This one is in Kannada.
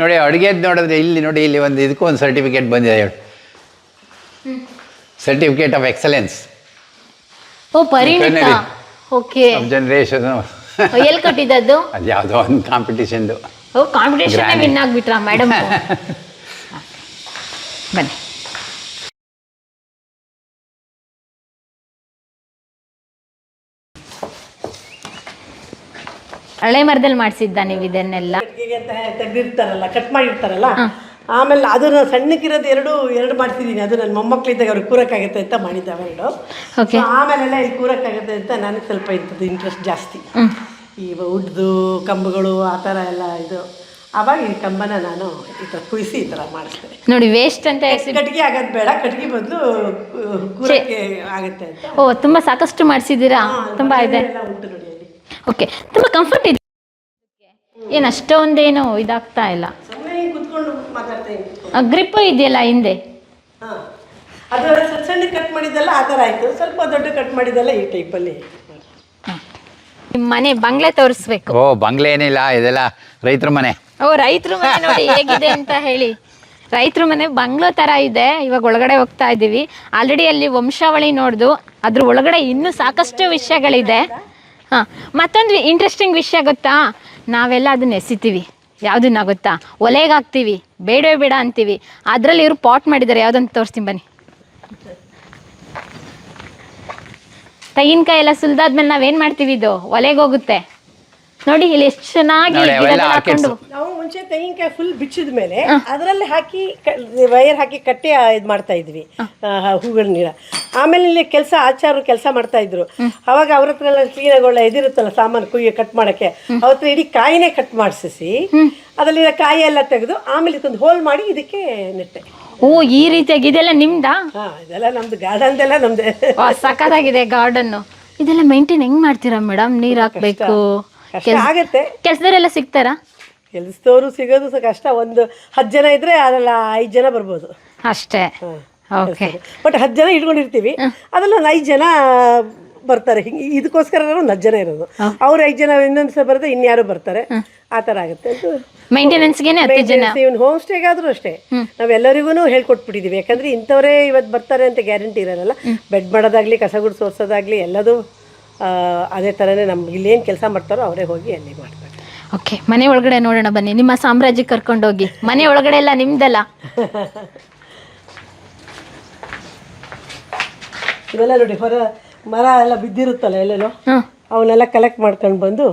ನೋಡಿ ಅಡುಗೆದು ನೋಡಿದ್ರೆ ಇಲ್ಲಿ ನೋಡಿ, ಇಲ್ಲಿ ಒಂದು ಇದಕ್ಕೂ ಒಂದು ಸರ್ಟಿಫಿಕೇಟ್ ಬಂದಿದೆ. Certificate of excellence. ಓ ಪರಿಣಿತ. ಓಕೆ. ಜನರೇಷನ್. ಎಲ್ಲಿ ಕಟ್ಟಿದ್ದದ್ದು? ಅದು ಯಾವುದೋ ಒಂದು ಕಾಂಪಿಟಿಷನ್ದು. ಓ ಕಾಂಪಿಟೇಷನ್ ವಿನ್ ಆಗ್ಬಿಟ್ರಾ ಮೇಡಮ್? ಬನ್ನಿ. ಹಳೆ ಮರದಲ್ಲಿ ಮಾಡಿಸಿದ್ದ ನೀವು ಇದನ್ನೆಲ್ಲ? ತೆಗೆದಿರ್ತಾರಲ್ಲ, ಕಟ್ ಮಾಡಿರ್ತಾರಲ್ಲ, ಆಮೇಲೆ ಅದನ್ನ ಸಣ್ಣಕ್ಕಿರೋದು ಎರಡು ಮಾಡ್ತಿದ್ದೀನಿ. ಅದು ನನ್ನ ಮೊಮ್ಮಕ್ಕಳಿದ್ದಾಗ ಅವ್ರಿಗೆ ಕೂರಕ್ಕಾಗತ್ತೆ ಅಂತ ಮಾಡಿದ್ದಾವೆ ಎರಡು. ಆಮೇಲೆಲ್ಲ ಇಲ್ಲಿ ಕೂರಕ್ಕಾಗತ್ತೆ ಅಂತ ನನಗೆ ಸ್ವಲ್ಪ ಇಂಥದ್ದು ಇಂಟ್ರೆಸ್ಟ್ ಜಾಸ್ತಿ. ಈ ಉಡ್ದು ಕಂಬಗಳು ಆ ಥರ ಎಲ್ಲ ಇದು. ಆವಾಗ ಈ ಕಂಬನ ನಾನು ಈ ಥರ ಕುಯ್ಸಿ ಈ ಥರ ಮಾಡಿಸ್ತೇನೆ. ನೋಡಿ ವೇಸ್ಟ್ ಅಂತ ಕಟ್ಗೆ ಆಗೋದು ಬೇಡ, ಕಟ್ಗೆ ಬದಲು ಕೂರಕ್ಕೆ ಆಗುತ್ತೆ ಅಂತ. ಓ ತುಂಬ ಸಾಕಷ್ಟು ಮಾಡಿಸಿದ್ದೀರಾ. ತುಂಬ ಇದೆ. ಉಂಟು ನೋಡಿ ಅಲ್ಲಿ. ಓಕೆ, ತುಂಬ ಕಂಫರ್ಟ್ ಇದೆ. ಏನು ಅಷ್ಟೊಂದೇನು ಇದಾಗ್ತಾ ಇಲ್ಲ. ಗ್ರಿಪ್ಪು ಇದೆಯಲ್ಲ ಹಿಂದೆ. ಅದು ಸಣ್ಣ ಕಟ್ ಮಾಡಿದ್ದೆಲ್ಲ ಆ ಥರ ಆಯಿತು. ಸ್ವಲ್ಪ ದೊಡ್ಡ ಕಟ್ ಮಾಡಿದ್ದೆಲ್ಲ ಈ ಟೈಪಲ್ಲಿ. ನಿಮ್ಮ ಮನೆ ಬಂಗ್ಲೆ ತೋರಿಸ್ಬೇಕು. ಓ ಬಂಗ್ಲೆ ಏನಿಲ್ಲ, ಇದೆಲ್ಲ ರೈತರ ಮನೆ. ಓ ರೈತರ ಮನೆ ನೋಡಿ ಹೇಗಿದೆ ಅಂತ ಹೇಳಿ. ರೈತರ ಮನೆ ಬಂಗ್ಲೋ ಥರ ಇದೆ. ಇವಾಗ ಒಳಗಡೆ ಹೋಗ್ತಾ ಇದ್ದೀವಿ. ಆಲ್ರೆಡಿ ಅಲ್ಲಿ ವಂಶಾವಳಿ ನೋಡ್ದು, ಅದ್ರ ಒಳಗಡೆ ಇನ್ನೂ ಸಾಕಷ್ಟು ವಿಷಯಗಳಿದೆ. ಹಾಂ, ಮತ್ತೊಂದು ಇಂಟ್ರೆಸ್ಟಿಂಗ್ ವಿಷಯ ಗೊತ್ತಾ? ನಾವೆಲ್ಲ ಅದನ್ನ ಎಸಿತೀವಿ. ಯಾವುದನ್ನ ಗೊತ್ತಾ? ಒಲೆಗೆ ಹಾಕ್ತೀವಿ, ಬೇಡವೇ ಬೇಡ ಅಂತೀವಿ. ಅದರಲ್ಲಿ ಇವರು ಪಾಟ್ ಮಾಡಿದ್ದಾರೆ. ಯಾವುದಂತ ತೋರಿಸ್ತೀನಿ ಬನ್ನಿ. ತೆಂಗಿನಕಾಯಿ ಎಲ್ಲ ಸುಲಿದಾದ್ಮೇಲೆ ನಾವೇನು ಮಾಡ್ತೀವಿ? ಇದು ಒಲೆಗೆ ಹೋಗುತ್ತೆ ನೋಡಿ. ಇಲ್ಲಿ ಎಷ್ಟು ಚೆನ್ನಾಗಿ ಹಾಕೊಂಡು ನಾವು ಮುಂಚೆ ತೆಂಗಿನಕಾಯಿ ಫುಲ್ ಬಿಚ್ಚಿದ ಮೇಲೆ ಅದರಲ್ಲಿ ಹಾಕಿ ವೈರ್ ಹಾಕಿ ಕಟ್ಟಿ ಇದು ಮಾಡ್ತಾ ಇದ್ವಿ ಹೂಗಳ ನೀರ. ಆಮೇಲೆ ಇಲ್ಲಿ ಆಚಾರ ಕೆಲಸ ಮಾಡ್ತಾ ಇದ್ರು. ಅವಾಗ ಅವ್ರ ಹತ್ರ ಎಲ್ಲ ಕ್ಲೀನಾಗೊಳ್ಳ ಇದಿರುತ್ತಲ್ಲ ಸಾಮಾನು ಕಟ್ ಮಾಡೋಕ್ಕೆ, ಅವತ್ತು ಇಡೀ ಕಾಯಿನೇ ಕಟ್ ಮಾಡಿಸಿ ಅದರಲ್ಲಿನ ಕಾಯಿ ಎಲ್ಲ ತೆಗೆದು ಆಮೇಲೆ ಇದೊಂದು ಹೋಲ್ ಮಾಡಿ ಇದಕ್ಕೆ ನೆಟ್ಟೆ. ಓ ಈ ರೀತಿಯಾಗಿ ಇದೆಲ್ಲ ನಿಮ್ದಾ? ಇದೆಲ್ಲ ನಮ್ದು ಗಾರ್ಡನ್ದೆಲ್ಲ ನಮ್ದೆ. ಸಖತ್ತಾಗಿದೆ ಗಾರ್ಡನ್ನು. ಇದೆಲ್ಲ ಮೇಂಟೈನ್ ಹೆಂಗ್ ಮಾಡ್ತೀರಾ ಮೇಡಮ್? ನೀರ್ ಹಾಕ್ಬೇಕು, ಆಗತ್ತೆ. ಕೆಲಸದವರೆಲ್ಲ ಸಿಗ್ತಾರಾ? ಕೆಲಸದವರು ಸಿಗೋದು ಕಷ್ಟ. ಒಂದು 10 ಜನ ಇದ್ರೆ ಅದೆಲ್ಲ 5 ಜನ ಬರ್ಬೋದು ಅಷ್ಟೇ. ಓಕೆ, ಬಟ್ 10 ಜನ ಇಟ್ಕೊಂಡಿರ್ತೀವಿ. ಅದೆಲ್ಲ ಒಂದು 5 ಜನ ಬರ್ತಾರೆ. ಹಿಂಗೆ ಇದಕ್ಕೋಸ್ಕರ ಒಂದು 10 ಜನ ಇರೋದು. ಅವ್ರು 5 ಜನ ಇನ್ನೊಂದ್ಸಲ ಬರುತ್ತೆ, ಇನ್ಯಾರು ಬರ್ತಾರೆ. ಆ ಥರ ಆಗುತ್ತೆ. ಮೇಂಟೆನೆನ್ಸ್ಗೆ 10 ಜನ. ಇವನ್ ಹೋಮ್ ಸ್ಟೇಗಾದ್ರೂ ಅಷ್ಟೇ ನಾವೆಲ್ಲರಿಗೂ ಹೇಳ್ಕೊಟ್ಬಿಟ್ಟಿದ್ದೀವಿ. ಯಾಕಂದ್ರೆ ಇಂಥವರೇ ಇವತ್ತು ಬರ್ತಾರೆ ಅಂತ ಗ್ಯಾರಂಟಿ ಇರೋಲ್ಲ. ಬೆಡ್ ಮಾಡೋದಾಗ್ಲಿ, ಕಸ ಗುಡ್ಸು ಸೋರ್ಸೋದಾಗ್ಲಿ ಎಲ್ಲದೂ ಅದೇ ಥರನೇ. ನಮ್ಗೆ ಇಲ್ಲೇನು ಕೆಲಸ ಮಾಡ್ತಾರೋ ಅವರೇ ಹೋಗಿ ಅಲ್ಲಿ ಮಾಡ್ತಾರೆ. ಓಕೆ, ಮನೆ ಒಳಗಡೆ ನೋಡೋಣ ಬನ್ನಿ. ನಿಮ್ಮ ಸಾಮ್ರಾಜ್ಯಕ್ಕೆ ಕರ್ಕೊಂಡೋಗಿ. ಮನೆ ಒಳಗಡೆ ಎಲ್ಲ ನಿಮ್ದಲ್ಲ. ಇವೆಲ್ಲ ನೋಡಿ, ಹೊರ ಮರ ಎಲ್ಲ ಬಿದ್ದಿರುತ್ತಲ್ಲ ಎಲ್ಲೇನೋ, ಅವನ್ನೆಲ್ಲ ಕಲೆಕ್ಟ್ ಮಾಡ್ಕೊಂಡು ಬಂದು